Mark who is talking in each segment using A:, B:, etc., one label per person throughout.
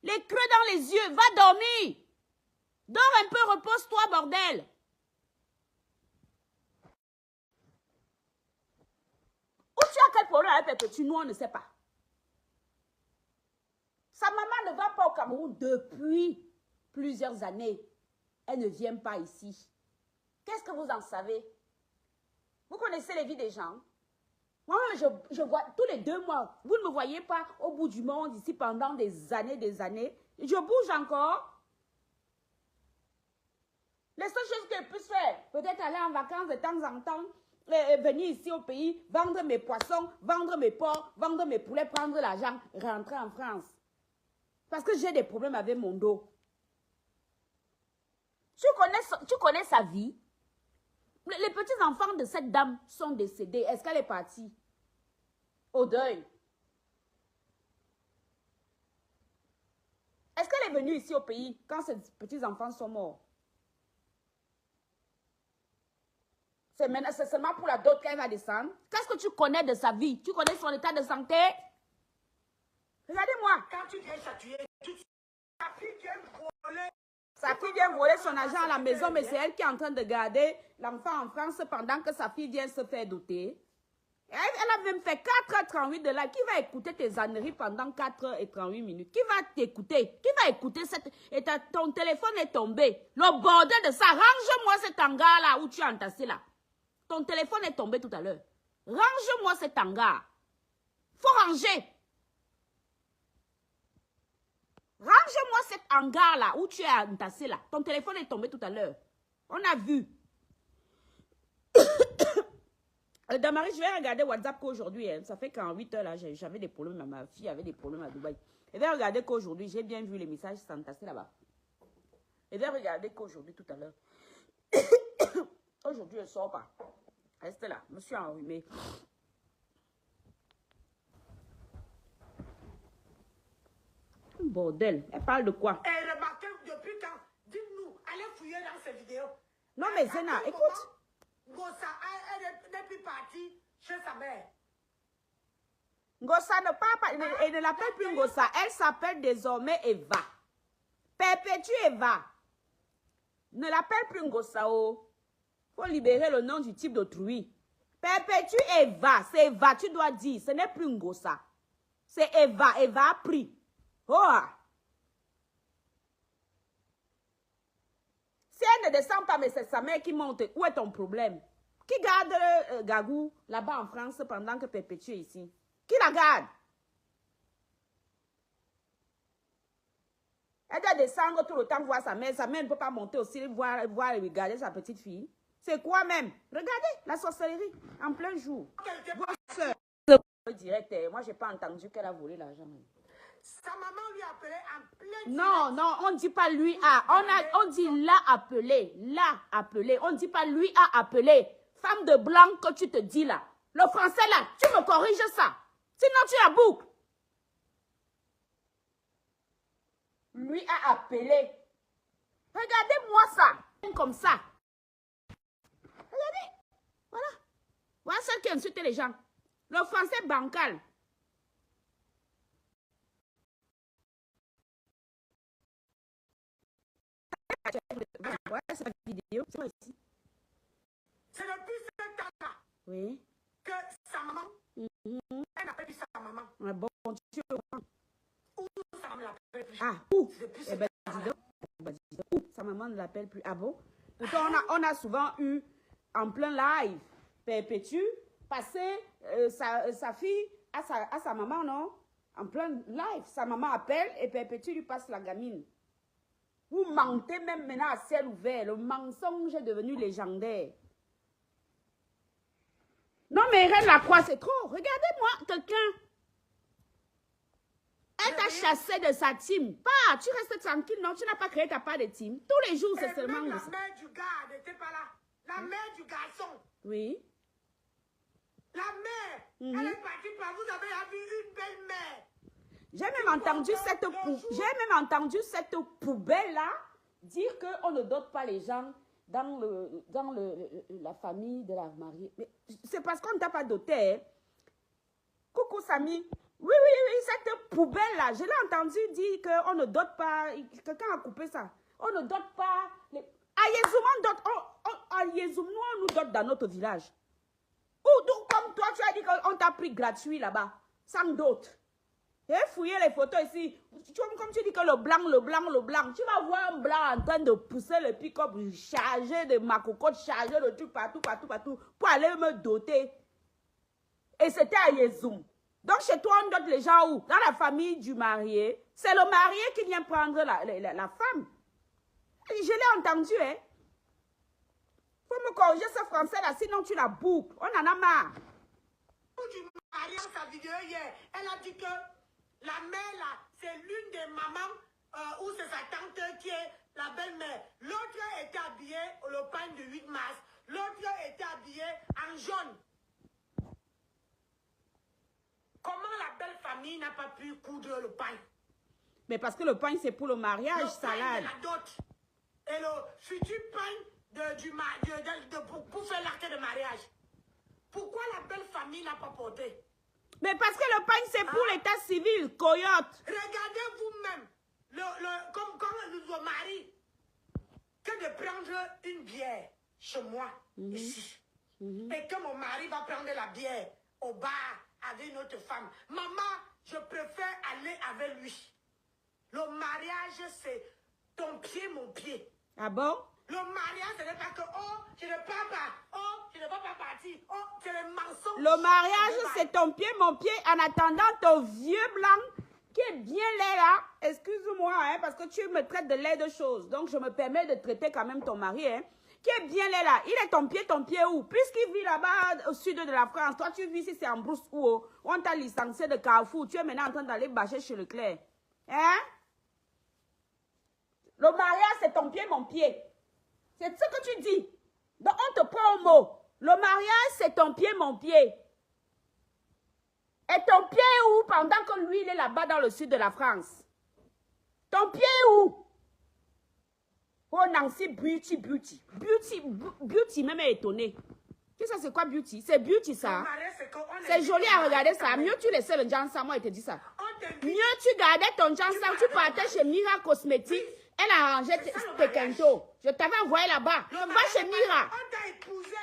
A: Les creux dans les yeux, va dormir. Dors un peu, repose-toi, bordel. Ou tu as quel problème avec Perpétue, nous on ne sait pas. Sa maman ne va pas au Cameroun depuis plusieurs années. Elle ne vient pas ici. Qu'est-ce que vous en savez? Vous connaissez les vies des gens? Moi-même, je vois tous les 2 mois. Vous ne me voyez pas au bout du monde ici pendant des années, des années. Je bouge encore. Les seules choses que je puisse faire, peut-être aller en vacances de temps en temps, venir ici au pays, vendre mes poissons, vendre mes porcs, vendre mes poulets, prendre l'argent, rentrer en France. Parce que j'ai des problèmes avec mon dos. Tu connais sa vie? Les petits-enfants de cette dame sont décédés. Est-ce qu'elle est partie au deuil? Est-ce qu'elle est venue ici au pays quand ses petits-enfants sont morts? C'est seulement pour la dot qu'elle va descendre. Qu'est-ce que tu connais de sa vie? Tu connais son état de santé? Regardez-moi.
B: Quand tu viens chatuer, sa fille vient voler.
A: Sa fille vient voler son argent à la maison, mais c'est elle qui est en train de garder l'enfant en France pendant que sa fille vient se faire douter. Elle a même fait 4h38 de là. Qui va écouter tes âneries pendant 4h38? Qui va t'écouter? Qui va écouter cette... Et ton téléphone est tombé. Le bordel de ça. Range-moi cet hangar-là où tu as entassé là. Ton téléphone est tombé tout à l'heure. Range-moi cet hangar. Faut ranger. Range-moi cet hangar-là où tu as entassé là. Ton téléphone est tombé tout à l'heure. On a vu. Damari, je vais regarder WhatsApp qu'aujourd'hui. Hein. Ça fait qu'en 8 heures, là, j'avais des problèmes. Ma fille avait des problèmes à Dubaï. Je vais regarder qu'aujourd'hui, j'ai bien vu les messages s'entasser là-bas. Je vais regarder qu'aujourd'hui, tout à l'heure. Aujourd'hui, je ne sors pas. Reste là. Je me suis enrhumée. Bordel. Elle parle de quoi?
B: Et remarquez depuis quand? Dites-nous, allez fouiller dans ces vidéos.
A: Non, mais Zena, écoute.
B: Gossa, elle n'est plus partie chez sa mère.
A: Ngossa ne parle pas, elle ne l'appelle plus Ngossa. Elle s'appelle désormais Eva. Perpétue Eva. Ne l'appelle plus Ngossa. Oh. Faut libérer le nom du type d'autrui. Perpétue Eva. C'est Eva, tu dois dire. Ce n'est plus Ngossa. C'est Eva. Eva a pris. Oh. Si elle ne descend pas, mais c'est sa mère qui monte, où est ton problème? Qui garde Gagou là-bas en France pendant que Perpétue est ici? Qui la garde? Elle doit descendre tout le temps voir sa mère. Sa mère ne peut pas monter aussi, voir et regarder sa petite fille. C'est quoi même? Regardez la sorcellerie en plein jour. Direct, moi, je n'ai pas entendu qu'elle a volé l'argent.
B: Sa maman lui a appelé en plein
A: Non, non, on ne dit pas lui a. On dit l'a appelé. L'a appelé. On ne dit pas lui a appelé. Femme de blanc que tu te dis là. Le français là, tu me corriges ça. Sinon tu la boucles. Lui a appelé. Regardez-moi ça. Comme ça. Regardez. Voilà. Voilà celle qui insulte les gens. Le français bancal. Voilà cette vidéo. C'est ici.
B: C'est depuis ce temps-là.
A: Oui.
B: Que sa maman, elle n'appelle plus sa maman.
A: Ah bon, tu
B: Ou sa maman l'appelle plus.
A: Ah, où?
B: Depuis ce
A: Eh ben, dis donc, sa maman ne l'appelle plus. Ah bon? Pourtant, on a souvent eu en plein live Perpétue passer sa fille à sa maman, non? En plein live, sa maman appelle et Perpétue lui passe la gamine. Vous mentez même maintenant à ciel ouvert. Le mensonge est devenu légendaire. Non, mais Irène Lacroix, c'est trop. Regardez-moi, quelqu'un. Elle t'a chassé de sa team. Pas, tu restes tranquille, non? Tu n'as pas créé ta part de team. Tous les jours, c'est seulement...
B: Même la mère du gars n'était pas là. La mère du garçon.
A: Oui.
B: La mère, elle est partie par vous avez vu une belle mère.
A: J'ai même entendu cette poubelle-là dire qu'on ne dote pas les gens dans la famille de la mariée. C'est parce qu'on ne t'a pas doté. Hein. Coucou Samy. Oui, oui, oui, cette poubelle-là, je l'ai entendu dire qu'on ne dote pas, quelqu'un a coupé ça. On ne dote pas. À Yezoum, à Yezoum, nous, on nous dote dans notre village. Ou comme toi, tu as dit qu'on t'a pris gratuit là-bas, sans dot. Et fouiller les photos ici. Comme tu dis que le blanc, tu vas voir un blanc en train de pousser le pick-up chargé de ma cocotte, chargé de trucs partout, pour aller me doter. Et c'était à Yezoum. Donc chez toi, on dote les gens où? Dans la famille du marié. C'est le marié qui vient prendre la femme. Je l'ai entendu, hein. Faut me corriger ce français-là, sinon tu la boucles. On en a marre.
B: Du mariage, sa vidéo hier, elle a dit que la mère là, c'est l'une des mamans ou c'est sa tante qui est la belle-mère. L'autre était habillée au pain du 8 mars. L'autre était habillée en jaune. Comment la belle famille n'a pas pu coudre le pain?
A: Mais parce que le pain, c'est pour le mariage,
B: le
A: salade.
B: Pain de la dot. Et le futur pain pour faire l'acte de mariage. Pourquoi la belle famille n'a pas porté?
A: Mais parce que le pain, c'est pour l'état civil, coyote.
B: Regardez vous-même, comme le mari, que de prendre une bière chez moi, ici. Et que mon mari va prendre la bière au bar avec une autre femme. Maman, je préfère aller avec lui. Le mariage, c'est ton pied, mon pied.
A: Ah bon?
B: Le mariage, ce n'est pas que, je ne pars pas, je ne vais pas partir, c'est le mensonge.
A: Le mariage, c'est ton pied, mon pied, en attendant ton vieux blanc qui est bien laid là. Excuse-moi, hein, parce que tu me traites de laid de choses. Donc, je me permets de traiter quand même ton mari, hein, qui est bien laid là. Il est ton pied où? Puisqu'il vit là-bas au sud de la France, toi, tu vis ici, c'est en Brousse où on t'a licencié de Carrefour. Tu es maintenant en train d'aller bâcher chez Leclerc. Hein? Le mariage, c'est ton pied, mon pied. C'est ce que tu dis. Donc, on te prend au mot. Le mariage, c'est ton pied, mon pied. Et ton pied où pendant que lui, il est là-bas dans le sud de la France? Ton pied où? Oh, Nancy, beauty. Beauty même est étonné. Qu'est-ce que c'est quoi beauty? C'est beauty, ça. C'est joli à regarder ça. Mieux tu laissais le Jansa, moi, il te dit ça. Mieux tu gardais ton Jansa, tu partais chez Mira Cosmétique. Elle a arrangé tes quintos. Je t'avais envoyé là-bas. Va chez Mira.
B: On t'a épousé.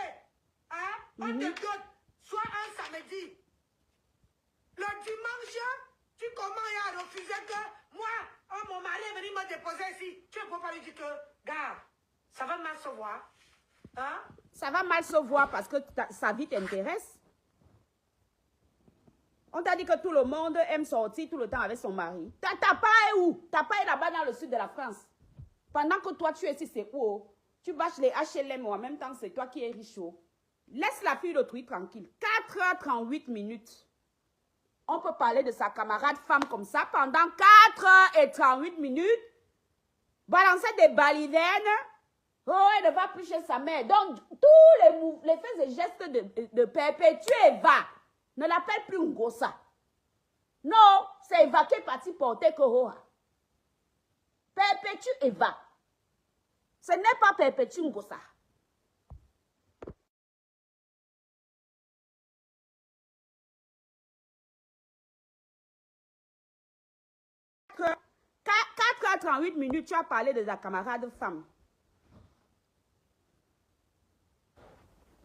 B: Hein? On te donne soit un samedi. Le dimanche, tu commences à refuser que moi, mon mari est venu me déposer ici. Tu ne peux pas lui dire que, gars, ça va mal se voir. Hein?
A: Ça va mal se voir parce que sa vie t'intéresse. On t'a dit que tout le monde aime sortir tout le temps avec son mari. T'as pas où? T'as pas là-bas dans le sud de la France. Pendant que toi, tu es ici, c'est où? Tu bâches les HLM ou en même temps, c'est toi qui es riche. Laisse la fille d'autrui tranquille. 4h38 minutes. On peut parler de sa camarade femme comme ça pendant 4h38 minutes. Balancer des balivernes. Oh, elle ne va plus chez sa mère. Donc, tous les faits et gestes de perpétuer Eva. Ne l'appelle plus Ngosa. Non, c'est Eva qui est partie porter Koroha. Perpétue Eva. Ce n'est pas Perpétue Ngosa. Que 4h38 minutes, tu as parlé de ta camarade femme.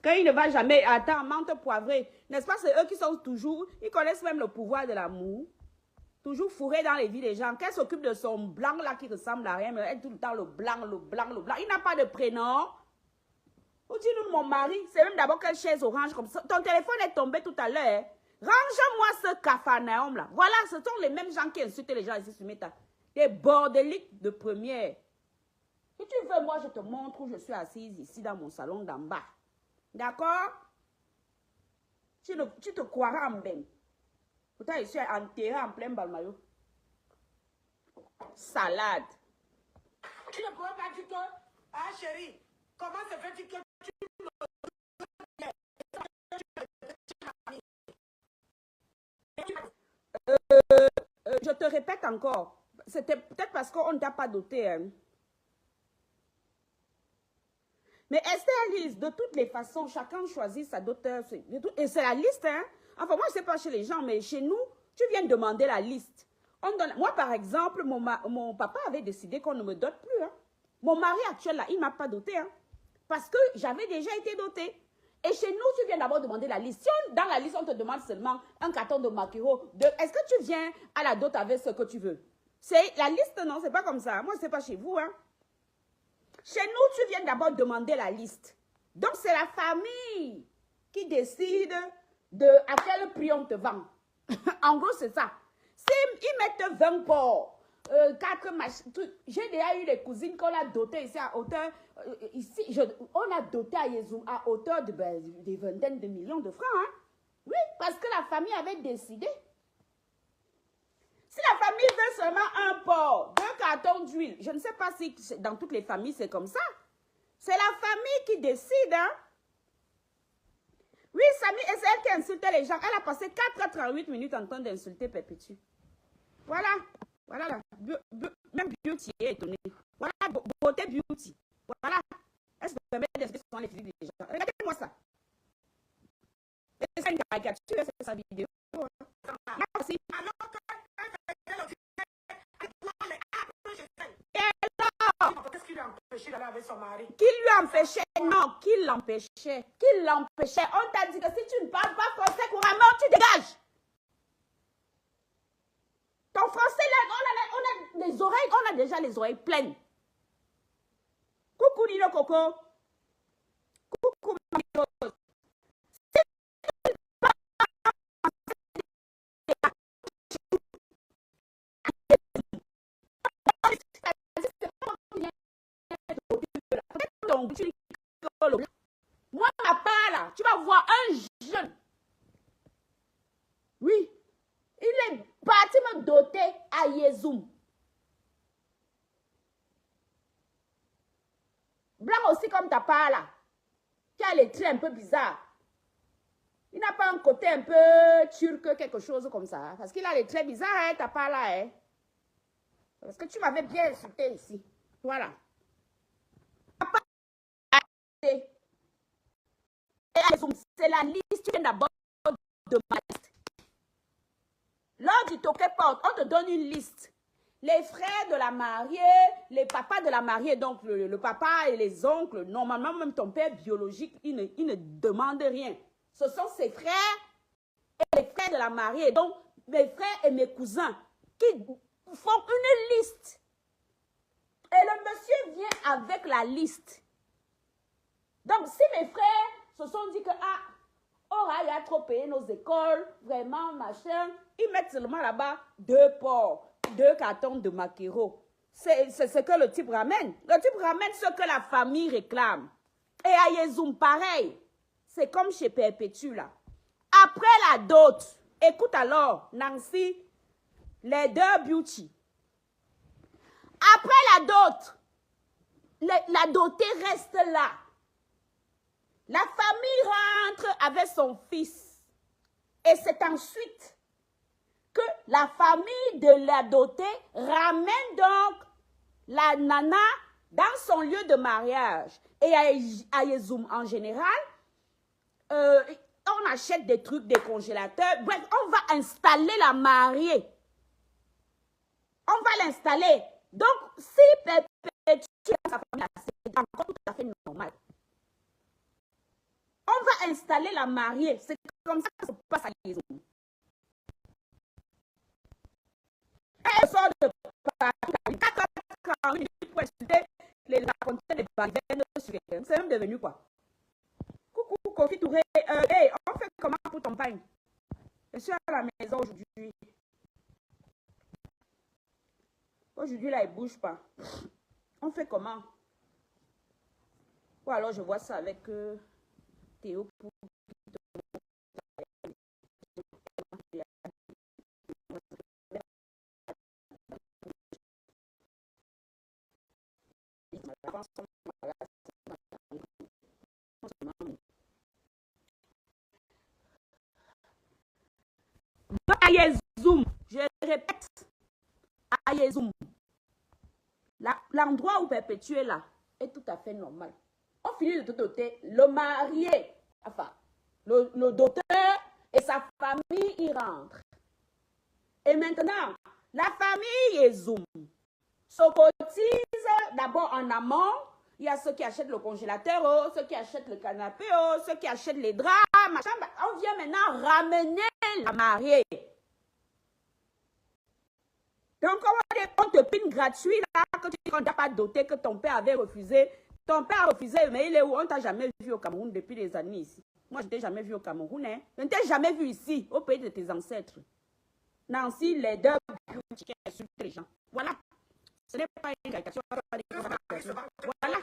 A: Quand il ne va jamais, attends, menthe poivrée. N'est-ce pas, c'est eux qui sont toujours, ils connaissent même le pouvoir de l'amour. Toujours fourrés dans les vies des gens. Qu'elle s'occupe de son blanc là qui ressemble à rien, mais elle tout le temps le blanc. Il n'a pas de prénom. Ou dis-nous, mon mari, c'est même d'abord quelle chaise orange comme ça. Ton téléphone est tombé tout à l'heure. Range-moi ce capharnaüm là. Voilà, ce sont les mêmes gens qui insultent les gens ici sur Meta. Des bordéliques de première. Si tu veux, moi, je te montre où je suis assise ici dans mon salon d'en bas. D'accord? Tu te croiras en bain. Pourtant, je suis enterré en plein Balmayo. Salade.
B: Tu ne pourrais pas dire que, ah chérie, comment se fait-il que tu
A: je te répète encore. C'était peut-être parce qu'on ne t'a pas doté. Hein. Mais Esther Lise, de toutes les façons, chacun choisit sa doteur. Et c'est la liste, hein. Enfin, moi, je ne sais pas chez les gens, mais chez nous, Tu viens demander la liste. On donne, moi, par exemple, mon papa avait décidé qu'on ne me dote plus. Hein. Mon mari actuel, là, il ne m'a pas doté. Hein, parce que j'avais déjà été dotée. Et chez nous, tu viens d'abord demander la liste. Si dans la liste, on te demande seulement un carton de maquereau, est-ce que tu viens à la dot avec ce que tu veux? C'est la liste, non, c'est pas comme ça. Moi, c'est pas chez vous. Hein. Chez nous, tu viens d'abord demander la liste. Donc, c'est la famille qui décide à quel prix on te vend. En gros, c'est ça. S'ils mettent 20 porcs, 4 machines, j'ai déjà eu des cousines qu'on a dotées ici à hauteur, on a doté à Yezoum à hauteur des vingtaines de millions de francs. Hein? Oui, parce que la famille avait décidé. Si la famille veut seulement un porc, 2 cartons d'huile, je ne sais pas si dans toutes les familles c'est comme ça. C'est la famille qui décide. Hein? Oui, Samy, et c'est elle qui insultait les gens. Elle a passé 4h38 minutes en train d'insulter Perpétue. Voilà. Voilà là. Même Beauty est étonnée. Voilà, beauté Beauty. Voilà. Elle se permet d'insulter les physiques des gens. Regardez-moi ça. C'est une caricature, c'est sa vidéo. Là aussi.
B: Qu'est-ce qui lui a empêché d'aller avec son mari?
A: Qui lui empêchait? Non, qui l'empêchait? Qui l'empêchait? On t'a dit que si tu ne parles pas français couramment, tu dégages. Ton français, là, on a les oreilles, on a déjà les oreilles pleines. Coucou Nino Coco. Coucou Nino. Moi, ma part là, tu vas voir un jeune. Oui. Il est parti me doter à Yezoum. Blanc aussi comme ta part là. Qui a les traits un peu bizarres. Il n'a pas un côté un peu turc, quelque chose comme ça. Parce qu'il a les traits bizarres, hein, ta part là. Hein. Parce que tu m'avais bien insulté ici. Voilà. C'est la liste, tu viens d'abord de ma liste. Lors du toquet porte, on te donne une liste. Les frères de la mariée, les papas de la mariée, donc le papa et les oncles, normalement même ton père biologique, il ne demande rien. Ce sont ses frères et les frères de la mariée, donc mes frères et mes cousins qui font une liste. Et le monsieur vient avec la liste. Donc si mes frères se sont dit que, il a trop payé nos écoles, vraiment, machin. Ils mettent seulement là-bas 2 porcs, 2 cartons de maquereau. C'est ce que le type ramène. Le type ramène ce que la famille réclame. Et à Yezoum, pareil. C'est comme chez Perpétue, là. Après la dot, écoute alors, Nancy, les 2 Beauty. Après la dot, la dotée reste là. La famille rentre avec son fils. Et c'est ensuite que la famille de la dotée ramène donc la nana dans son lieu de mariage. Et à Yezoum en général, on achète des trucs, des congélateurs. Bref, on va installer la mariée. On va l'installer. Donc, si Perpétue a sa famille, c'est encore tout à fait normal. On va installer la mariée. C'est comme ça que ça se passe à Yezoum. Elle sort de Paris. 4 minutes pour insulter les raconter des barrières sur quelqu'un. C'est même devenu quoi? Coucou, Kofi Touré. Hey, on fait comment pour ton pain? Je suis à la maison aujourd'hui. Aujourd'hui, là, il ne bouge pas. On fait comment? Ou alors, je vois ça avec Théo pour... À Yezoum, je répète, à Yezoum, l'endroit où Perpétue est là est tout à fait normal. On finit de tout doter, le marié, enfin, le doteur et sa famille y rentrent. Et maintenant, la famille Yezoum se cotise d'abord en amont. Il y a ceux qui achètent le congélateur, oh, ceux qui achètent le canapé, oh, ceux qui achètent les draps, machin. On vient maintenant ramener la mariée. Donc, on te pine gratuit là, que tu n'as pas doté, que ton père avait refusé. Ton père a refusé, mais il est où? On ne t'a jamais vu au Cameroun depuis des années ici. Moi, je ne t'ai jamais vu au Cameroun. Hein. Je ne t'ai jamais vu ici, au pays de tes ancêtres. Nancy, les deux qui insultent les gens. Voilà. Ce n'est pas une caricature. Voilà.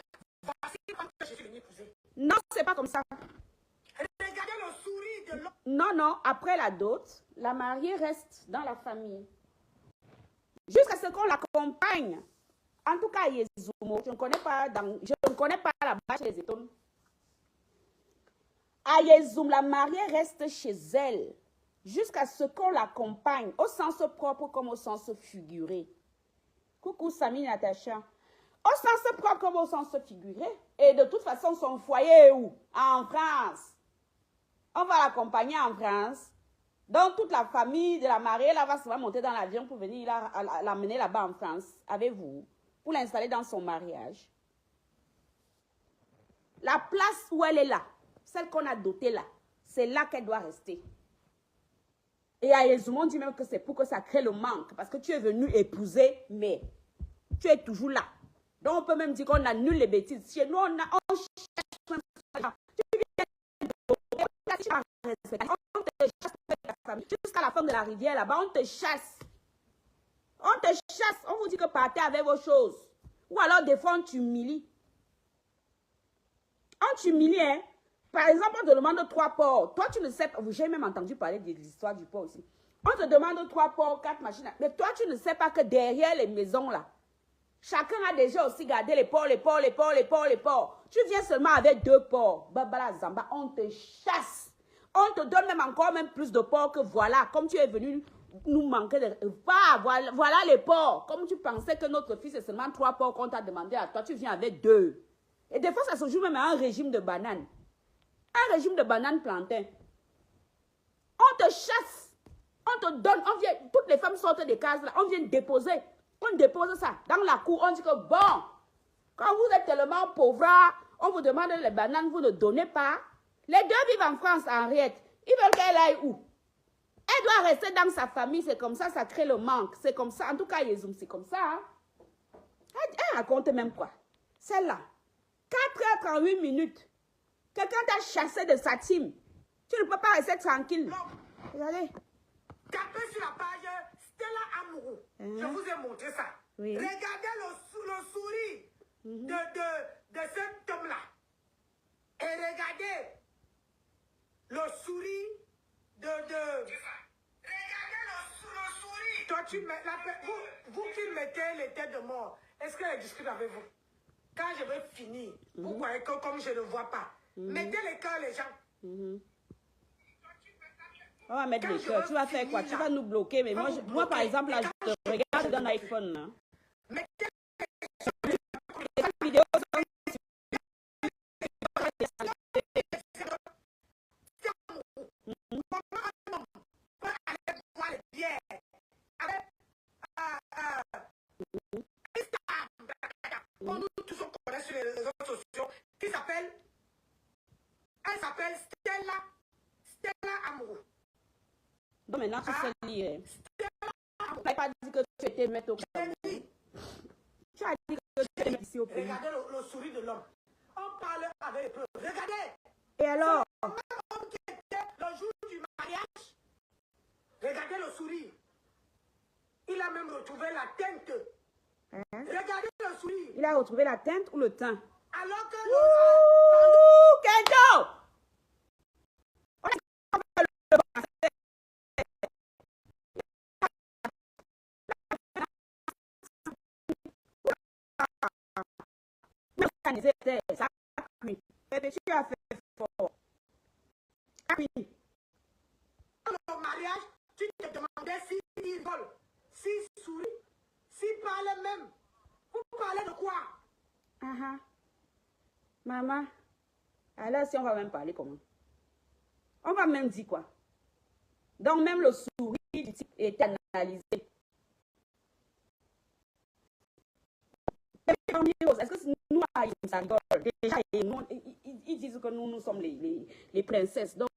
A: Non, c'est pas comme ça.
B: Regardez le sourire de l'homme.
A: Non, non. Après la dot, la mariée reste dans la famille. Jusqu'à ce qu'on l'accompagne. En tout cas, Yezumo, je ne connais pas la bâche des étoiles. À Yezoum, la mariée reste chez elle jusqu'à ce qu'on l'accompagne, au sens propre comme au sens figuré. Coucou Samy Natacha. Au sens propre comme au sens figuré. Et de toute façon, son foyer est où? En France. On va l'accompagner en France. Donc, toute la famille de la mariée là, va se monter dans l'avion pour venir l'amener là-bas en France avec vous, pour l'installer dans son mariage. La place où elle est là, celle qu'on a dotée là, c'est là qu'elle doit rester. Et à Yezoum, on dit même que c'est pour que ça crée le manque, parce que tu es venu épouser, mais tu es toujours là. Donc, on peut même dire qu'on annule les bêtises. Chez nous, on cherche. On te chasse la famille. Jusqu'à la fin de la rivière, là-bas, on te chasse. On te chasse. On vous dit que partez avec vos choses. Ou alors, des fois, on t'humilie. On t'humilie, hein. Par exemple, on te demande 3 porcs. Toi, tu ne sais pas. J'ai même entendu parler de l'histoire du porc aussi. On te demande 3 porcs, 4 machines. Mais toi, tu ne sais pas que derrière les maisons, là, chacun a déjà aussi gardé les porcs, les porcs, les porcs, les porcs, les porcs. Tu viens seulement avec 2 porcs. Babala Zamba, on te chasse. On te donne même plus de porcs que voilà. Comme tu es venu nous manquer de... Voilà les porcs. Comme tu pensais que notre fils est seulement 3 porcs qu'on t'a demandé à toi, tu viens avec 2. Et des fois, ça se joue même à un régime de bananes. Un régime de bananes plantain. On te chasse. On te donne. On vient, toutes les femmes sortent des cases là. On vient déposer. On dépose ça dans la cour. On dit que bon, quand vous êtes tellement pauvre, on vous demande les bananes, vous ne donnez pas. Les deux vivent en France, Henriette. Ils veulent qu'elle aille où? Elle doit rester dans sa famille. C'est comme ça, ça crée le manque. C'est comme ça. En tout cas, Yezoum, c'est comme ça. Hein? Elle raconte même quoi? Celle-là. 4h38. Quelqu'un t'a chassé de sa team. Tu ne peux pas rester tranquille. Regardez.
B: Tapez sur la page Stella Amourou. Je vous ai montré ça.
A: Oui.
B: Regardez le sourire de cet homme-là. Et regardez le sourire Regardez le sourire. Toi, vous qui mettez les têtes de mort, est-ce qu'elle discute avec vous? Quand je vais finir, vous croyez que comme je ne vois pas, mettez les cœurs, les gens.
A: On va mettre les cœurs. Tu vas faire quoi? Tu vas nous bloquer. Mais moi par exemple, là, je te regarde dans l'iPhone. Là.
B: Mettez
A: les vidéos.
B: Nous tous on connaît sur les réseaux sociaux qui s'appelle, elle s'appelle Stella Amourou.
A: Donc maintenant tu sais lire. Tu n'as pas dit que tu étais mettre au Cameroun. Tu as dit que tu étais ici au pays.
B: Regardez le sourire de l'homme. On parle avec les preuves. Regardez.
A: Et alors?
B: Le même homme qui était le jour du mariage. Regardez le sourire. Il a même retrouvé la teinte. Regardez le sourire.
A: Il a retrouvé la teinte ou le teint?
B: Alors que...
A: Kento! Ça cuit. Tu as fait fort.
B: Au mariage, tu te demandais s'il rigole, s'il sourit, s'il parlait même. Vous parlez de quoi?
A: Maman, alors si on va même parler comment? On va même dire quoi? Donc même le sourire du type était réalisé. Est-ce que nous, ça rigole? Déjà, ils disent que nous sommes les princesses. Donc,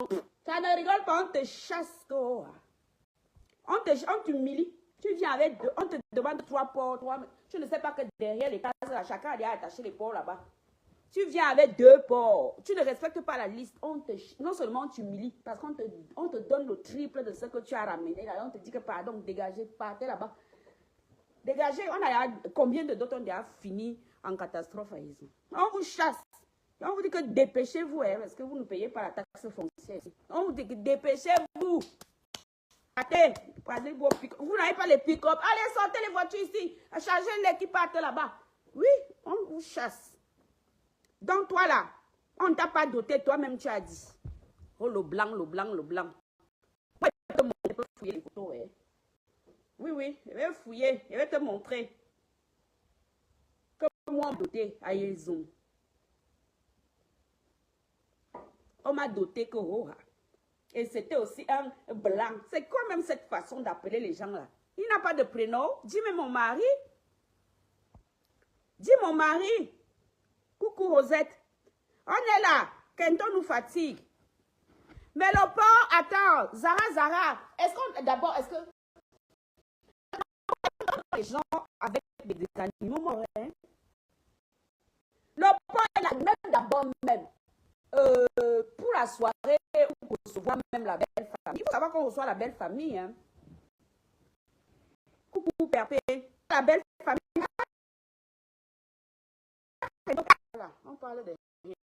A: ça ne rigole pas, on te chasse. Oh. On t'humilie. Tu viens avec deux, on te demande 3 ports. Tu ne sais pas que derrière les cases, chacun a attaché les ports là-bas. Tu viens avec 2 ports. Tu ne respectes pas la liste. Non seulement on t'humilie, parce qu'on te donne le triple de ce que tu as ramené. Là, on te dit que pardon, dégagez, partez là-bas. Dégagez, combien de d'autres ont déjà fini en catastrophe à Iso. On vous chasse. On vous dit que dépêchez-vous, hein, parce que vous ne payez pas la taxe foncière ici. On vous dit que dépêchez-vous. Vous n'avez pas les pick-up. Allez, sortez les voitures ici. Chargez les qui partent là-bas. Oui, on vous chasse. Donc toi là, on ne t'a pas doté, toi-même tu as dit. Oh, le blanc, le blanc, le blanc. Je peux fouiller les photos, hein. Oui, je vais fouiller, je vais te montrer. Que moi, doté à Yézoum. On m'a doté que oh, et c'était aussi un blanc. C'est quoi même cette façon d'appeler les gens là? Il n'a pas de prénom. Dis-moi mon mari. Dis mon mari. Coucou Rosette. On est là. Kenton nous fatigue. Mais le port, attends. Zara. Est-ce que les gens avec des animaux morts, hein? Le port est là, même d'abord même. Pour la soirée, pour recevoir même la belle famille. Il faut savoir qu'on reçoit la belle famille. Hein. Coucou, Perpé. La belle famille. Voilà, on parle de rien.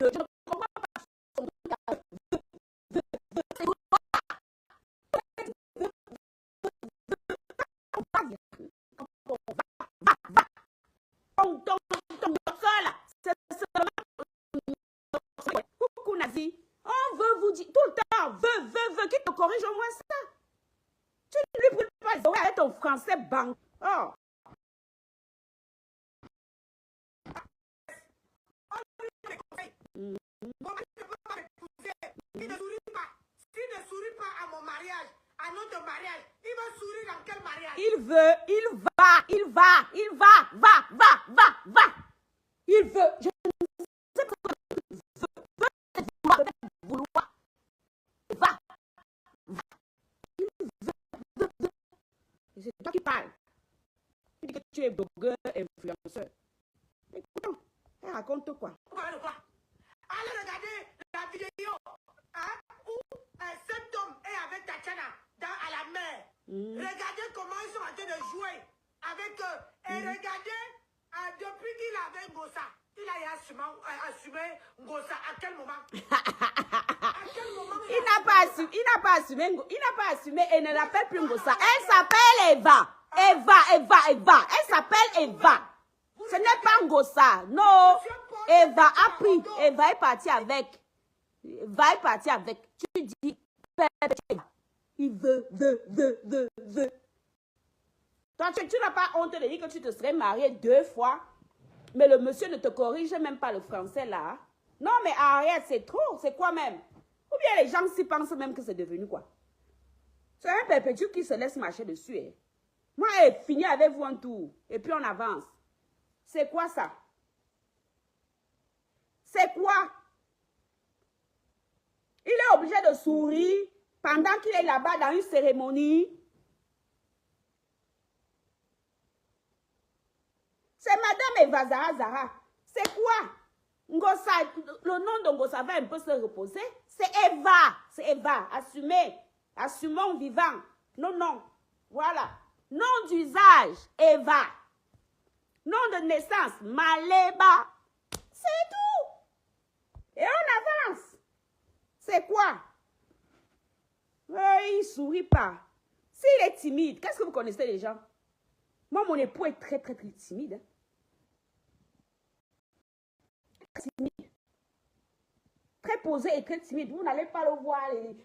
A: Je ne comprends pas son truc. Coucou Nazi, on veut vous dire tout le temps, veut, qui te corrige au moins ça. Tu ne lui brûles pas les oreilles avec ton français banc. Oh.
B: S'il ne sourit pas à mon mariage, à notre mariage, il va sourire dans quel mariage?
A: Il va. Il veut. Je ne sais pas vouloir. Va. Il veut. C'est toi qui parles. Tu dis que tu es blogueur, influenceur. Écoute, elle raconte quoi?
B: Allez regarder la vidéo où cet homme est avec Tatiana à la mer. Regardez comment ils sont en train de jouer avec eux. Et regardez, depuis qu'il avait Ngossa, il a assumé Ngossa. À quel moment?
A: Il n'a pas assumé et ne l'appelle plus Ngossa. Elle s'appelle Eva. Elle s'appelle Eva. Ce n'est pas Ngossa. Non. Eva a pris. Eva est partie avec. Tu dis, il veut. Toi, tu n'as pas honte de dire que tu te serais marié 2 fois, mais le monsieur ne te corrige même pas le français là. Non, mais arrête, c'est trop. C'est quoi même? Ou bien les gens s'y pensent même que c'est devenu quoi? C'est un perpétuel qui se laisse marcher dessus. Hein. Moi, fini avec vous un tour. Et puis on avance. C'est quoi ça? C'est quoi? Il est obligé de sourire pendant qu'il est là-bas dans une cérémonie. C'est Madame Eva Zara. C'est quoi? Ngossa, le nom de Ngossa va un peu se reposer. C'est Eva. Assumons vivant. Non. Voilà. Nom d'usage, Eva. Nom de naissance, Maleba. C'est tout. Et on avance. C'est quoi? Il ne sourit pas. S'il est timide, qu'est-ce que vous connaissez les gens? Moi, mon époux est très timide. Hein? Timide. Très posé et très timide. Vous n'allez pas le voir,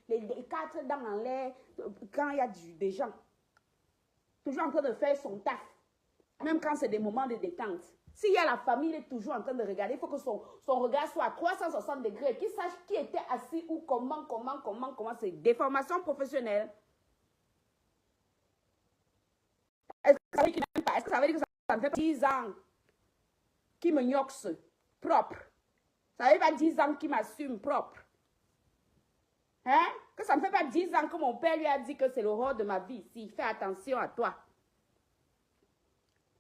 A: les 4 dents en l'air, quand il y a des gens. Toujours en train de faire son taf. Même quand c'est des moments de détente. S'il y a la famille, il est toujours en train de regarder. Il faut que son regard soit à 360 degrés. Qu'il sache qui était assis ou comment. C'est déformation professionnelle. Est-ce que ça veut dire qu'il n'aime pas? Est-ce que ça veut dire que ça me fait 10 ans qui me gnoxe propre? Ça veut pas 10 ans qui m'assume propre. Hein? Que ça ne me fait pas 10 ans que mon père lui a dit que c'est le rôle de ma vie. Si, fais attention à toi.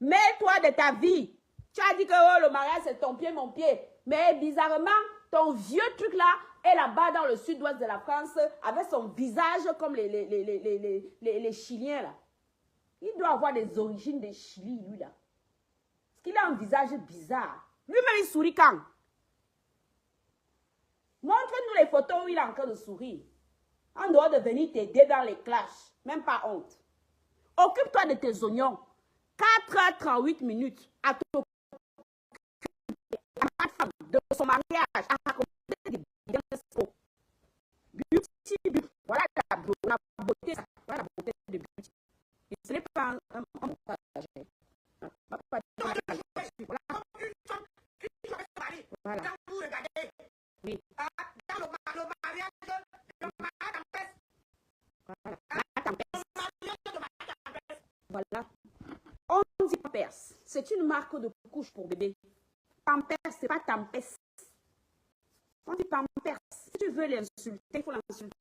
A: Mets-toi de ta vie. Tu as dit que oh, le mariage, c'est ton pied, mon pied. Mais bizarrement, ton vieux truc là est là-bas dans le sud-ouest de la France avec son visage comme les Chiliens là. Il doit avoir des origines des Chili, lui là. Parce qu'il a un visage bizarre. Lui-même, il sourit quand? Montre-nous les photos où il est en train de sourire. En dehors de venir t'aider dans les clashs. Même pas honte. Occupe-toi de tes oignons. 4h38 minutes à t'occuper de son mariage, à raconter des beauty. Voilà la beauté. Voilà la beauté de beauty. Et ce n'est pas un partage. Voilà.
B: Quand vous regardez,
A: Oui.
B: dans le mariage de ma tempête.
A: Voilà. La tempête. Voilà. On dit Pampers. C'est une marque de couche pour bébé. Pampers, c'est pas Tempest. On dit Pampers. Si tu veux l'insulter, il faut l'insulter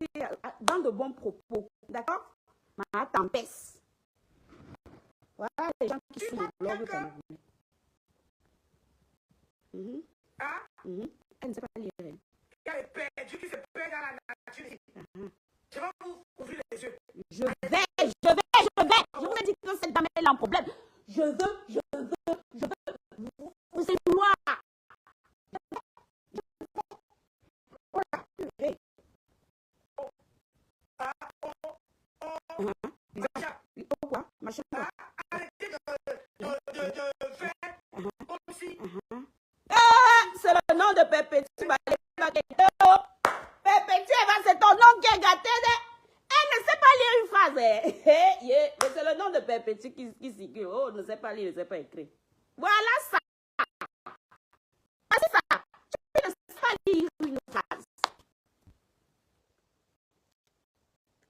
A: dans de bons propos. D'accord? Ma Tempest. Voilà les gens qui sont au blog camerounais. Elle ne sait pas lire.
B: Il y a les perdus qui se perdent dans la nature. Je vais vous ouvrir les yeux.
A: Je vais. Je vous ai dit que cette dame est un problème. Je veux. Vous êtes noir. Pourquoi? Machin.
B: Arrêtez de faire comme si.
A: C'est le nom de Perpétue. Perpétue, c'est ton nom qui est gâté. Elle ne sait pas lire une phrase. Mais c'est le nom de Perpétue qui circule. Oh, ne sait pas lire, ne sait pas écrire. Voilà ça. C'est ça. Tu ne sais pas lire une phrase.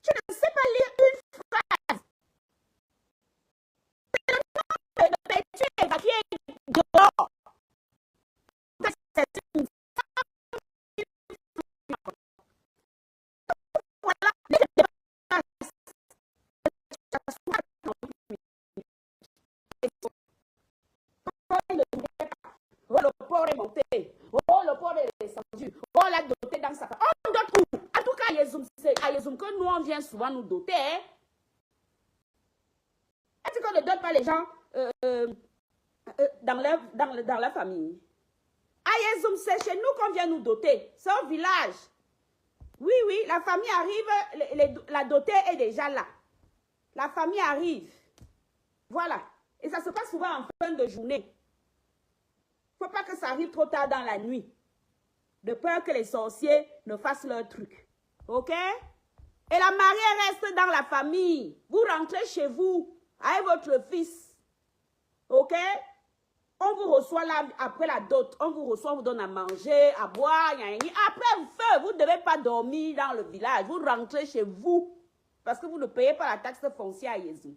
A: Tu ne sais pas lire une phrase. C'est le nom de Perpétue qui est dehors. C'est une oh, le porc est monté. Oh, le porc est descendu. Oh, l'a doté dans sa... Oh, d'autres coups. En tout cas, à Yezoum, que nous, on vient souvent nous doter. Hein? Est-ce qu'on ne dote pas les gens dans la famille? À Yezoum, c'est chez nous qu'on vient nous doter. C'est au village. Oui, la famille arrive, la dotée est déjà là. La famille arrive. Voilà. Et ça se passe souvent en fin de journée. Il ne faut pas que ça arrive trop tard dans la nuit. De peur que les sorciers ne fassent leur truc. Ok? Et la mariée reste dans la famille. Vous rentrez chez vous avec votre fils. Ok? On vous reçoit là, après la dot. On vous reçoit, on vous donne à manger, à boire. Après, vous ne devez pas dormir dans le village. Vous rentrez chez vous. Parce que vous ne payez pas la taxe foncière à Yezoum.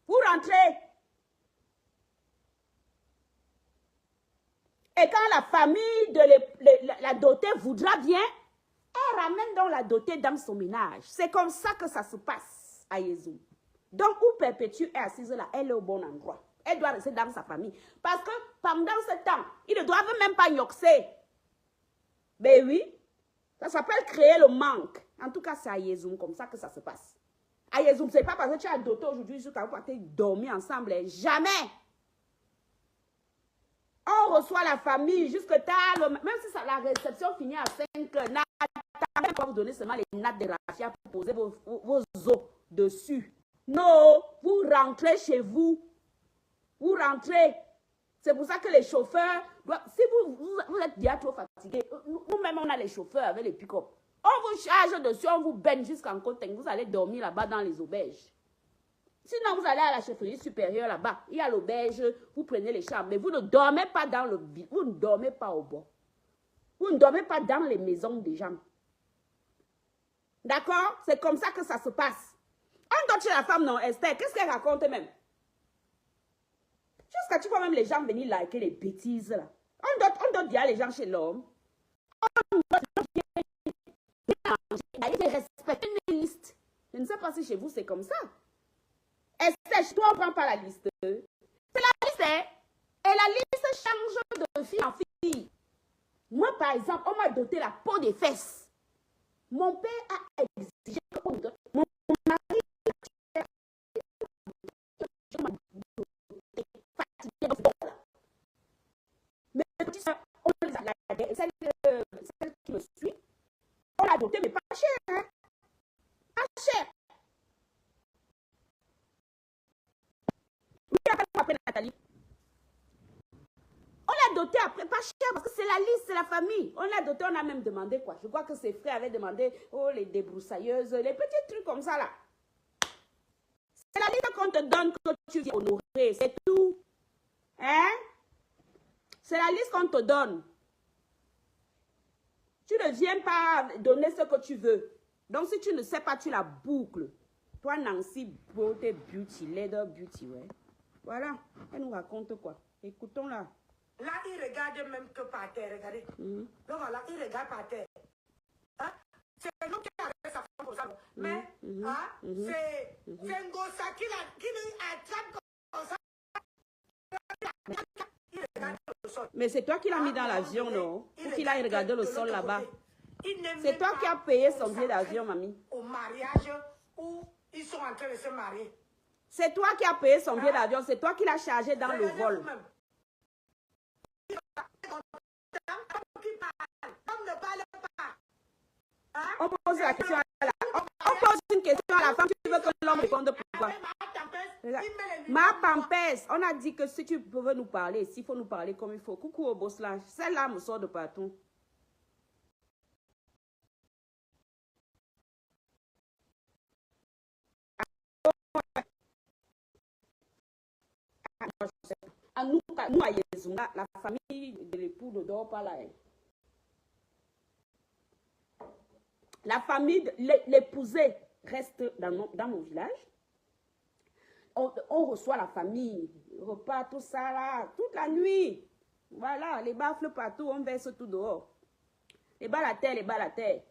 A: Vous rentrez. Et quand la famille de la dotée voudra bien, elle ramène donc la dotée dans son ménage. C'est comme ça que ça se passe à Yezoum. Donc, où Perpétue est assise là, elle est au bon endroit. Elle doit rester dans sa famille. Parce que pendant ce temps, ils ne doivent même pas gnoxer. Ben oui, ça s'appelle créer le manque. En tout cas, c'est à Yezoum comme ça que ça se passe. À Yezoum, ce n'est pas parce que tu as doté aujourd'hui jusqu'à vous partez dormir ensemble. Jamais. On reçoit la famille jusque tard, même si la réception finit à 5 heures, même pas vous donner seulement les nattes de raffia pour poser vos os dessus. Non, vous rentrez chez vous. Vous rentrez. C'est pour ça que les chauffeurs, si vous êtes déjà trop fatigué, nous-mêmes on a les chauffeurs avec les pick-up. On vous charge dessus, on vous baigne jusqu'en Côte, vous allez dormir là-bas dans les auberges. Sinon, Maintenant, vous allez à la chefferie supérieure là-bas. Il y a l'auberge, vous prenez les chambres. Mais vous ne dormez pas dans le... Vous ne dormez pas au bord. Vous ne dormez pas dans les maisons des gens. D'accord? C'est comme ça que ça se passe. On dort chez la femme, non, Esther. Qu'est-ce qu'elle raconte même? Jusqu'à tu vois même les gens venir liker les bêtises là. On doit dire les gens chez l'homme. On doit respecter une liste. Je ne sais pas si chez vous c'est comme ça. Esther, chez toi on ne prend pas la liste. C'est la liste, hein? Et la liste change de fille en fille. Moi par exemple, on m'a doté la peau des fesses. Mon père a exigé qu'on dote. Mon mari mes petites soeurs, on les a gardées. Celle qui me suit, on l'a dotée, mais pas cher. Hein? Pas cher. Oui, après Nathalie. On l'a dotée après, pas cher, parce que c'est la liste, c'est la famille. On l'a dotée, on a même demandé quoi. Je crois que ses frères avaient demandé, oh, les débroussailleuses, les petits trucs comme ça là. C'est la liste qu'on te donne que tu viens honorer, c'est tout. Hein? C'est la liste qu'on te donne. Tu ne viens pas donner ce que tu veux. Donc, si tu ne sais pas, tu la boucles. Toi, Nancy, beauty, beauty, leather, beauty, ouais. Voilà. Elle nous raconte quoi? Écoutons-la.
B: Là, il regarde même que par terre, regardez. Donc, voilà, il regarde par terre. Hein? C'est nous qui avons sa femme pour ça. Mais, hein? C'est un gossa qui attrape comme ça.
A: Mais c'est toi qui l'as mis dans l'avion, non? Ou qu'il a regardé le sol là-bas? C'est toi qui as payé son billet d'avion, mamie.
B: Au mariage où ils sont en train de se marier.
A: C'est toi qui as payé son billet d'avion. C'est toi qui l'as chargé dans le vol. On pose la question à la... On pose une question à la femme. Tu veux que l'homme réponde pourquoi? Ma pampesse, on a dit que si tu pouvais nous parler, s'il faut nous parler comme il faut. Coucou au boss là. Celle-là me sort de partout. À nous à Yezunga, la famille de l'époux ne dort pas là. La famille, l'épousé reste dans mon village. On reçoit la famille, repas, tout ça là, toute la nuit. Voilà, les baffles partout, on verse tout dehors. Les bas la terre, les bas la terre.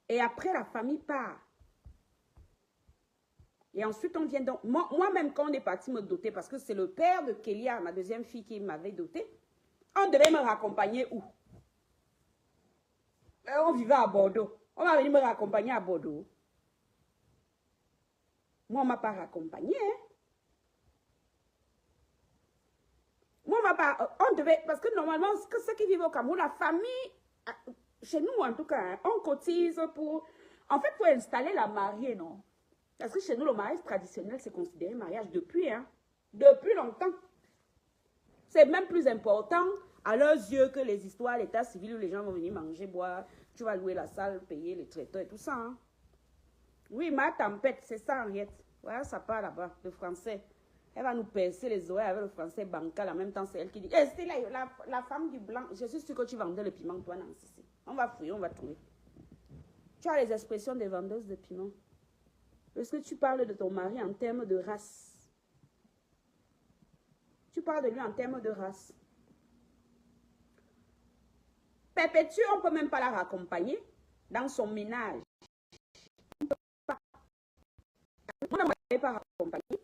A: Et après, la famille part. Et ensuite, on vient donc... Moi-même, quand on est parti me doter, parce que c'est le père de Kélia, ma deuxième fille, qui m'avait doté, on devait me raccompagner où? On vivait à Bordeaux. On va venir me raccompagner à Bordeaux. Moi, on ne m'a pas raccompagné. Hein? Moi, on m'a pas... On devait... Parce que normalement, ceux qui vivent au Cameroun, la famille, chez nous en tout cas, hein, on cotise pour... En fait, pour installer la mariée, non? Parce que chez nous, le mariage traditionnel, c'est considéré mariage depuis, hein? Depuis longtemps. C'est même plus important à leurs yeux que les histoires, l'état civil où les gens vont venir manger, boire, tu vas louer la salle, payer les traiteurs et tout ça. Hein? Oui, ma tempête, c'est ça, Henriette. Voilà, ça part là-bas, le français. Elle va nous percer les oreilles avec le français bancal. En même temps, c'est elle qui dit, hey, c'est la femme du blanc. Je suis sûre que tu vendais le piment, toi, Nancy. On va fouiller, on va trouver. Tu as les expressions des vendeuses de piment. Est-ce que tu parles de ton mari en termes de race? Tu parles de lui en termes de race. Perpétue, on ne peut même pas la raccompagner dans son ménage. On ne peut pas. On ne pas raccompagner.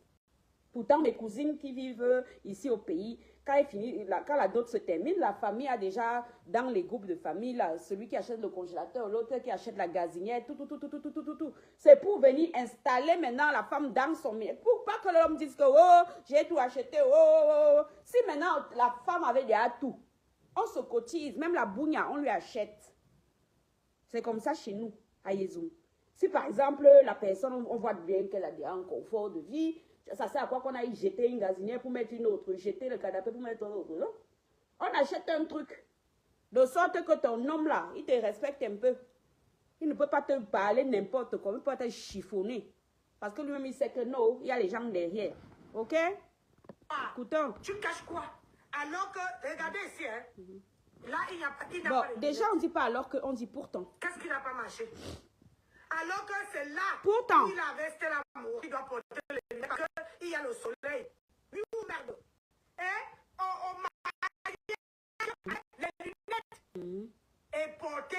A: Pourtant, mes cousines qui vivent ici au pays, quand la dot se termine, la famille a déjà dans les groupes de famille, là, celui qui achète le congélateur, l'autre qui achète la gazinière, tout. C'est pour venir installer maintenant la femme dans son ménage. Pour pas que l'homme dise que oh, j'ai tout acheté, oh. Si maintenant la femme avait déjà tout, on se cotise, même la bougna, on lui achète. C'est comme ça chez nous, à Yezoum. Si par exemple, la personne, on voit bien qu'elle a déjà un confort de vie, ça sert à quoi qu'on aille jeter une gazinière pour mettre une autre, jeter le canapé pour mettre un autre, non? On achète un truc, de sorte que ton homme là, il te respecte un peu. Il ne peut pas te parler n'importe quoi, il ne peut pas te chiffonner. Parce que lui-même, il sait que non, il y a les gens derrière. OK? Écoutons.
B: Tu caches quoi? Alors que, regardez ici, hein. Là, il n'y a pas...
A: Bon, déjà, on ne dit pas alors que, on dit pourtant.
B: Qu'est-ce qui n'a pas marché? Alors que c'est là
A: pourtant.
B: où il a resté l'amour. Il doit porter les lunettes parce qu'il y a le soleil. Oui ou merde? Et on m'a les lunettes. Et porter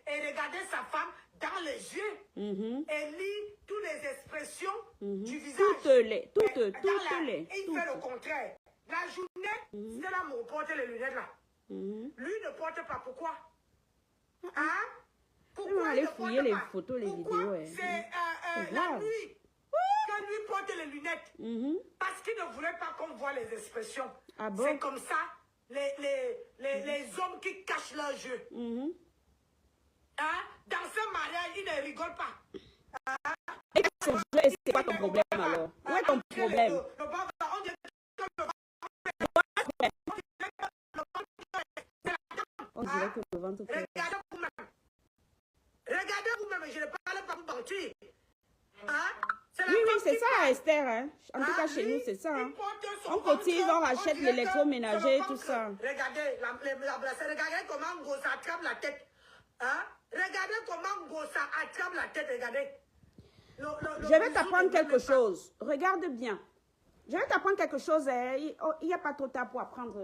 B: et regarder sa femme dans les yeux. Et lire toutes les expressions du visage.
A: Toutes les.
B: Il fait le contraire. La journée, c'est l'amour. Porter les lunettes là. Lui ne porte pas. Pourquoi? Hein? Pourquoi
A: aller fouiller les photos, les vidéos.
B: C'est la nuit que lui porte les lunettes. Parce qu'il ne voulait pas qu'on voit les expressions.
A: Ah bon?
B: C'est comme ça, les hommes qui cachent leur jeu. Hein? Dans ce mariage, ils ne rigolent pas.
A: Et son jeu, c'est pas ton problème alors? Où est ton problème? On dirait que le ventre fait.
B: Regardez vous-même, je ne parle pas pour mentir. Hein?
A: Oui, c'est ça, Esther. Hein? En tout cas, chez nous, c'est ça. Hein? On cotise, on rachète l'électroménager, tout ça.
B: Regardez, regardez comment Gossa attrape la tête. Hein? Regardez comment Gossa attrape la tête, regardez.
A: Je vais t'apprendre quelque chose. Regarde bien. Je vais t'apprendre quelque chose. Il n'y a pas trop tard pour apprendre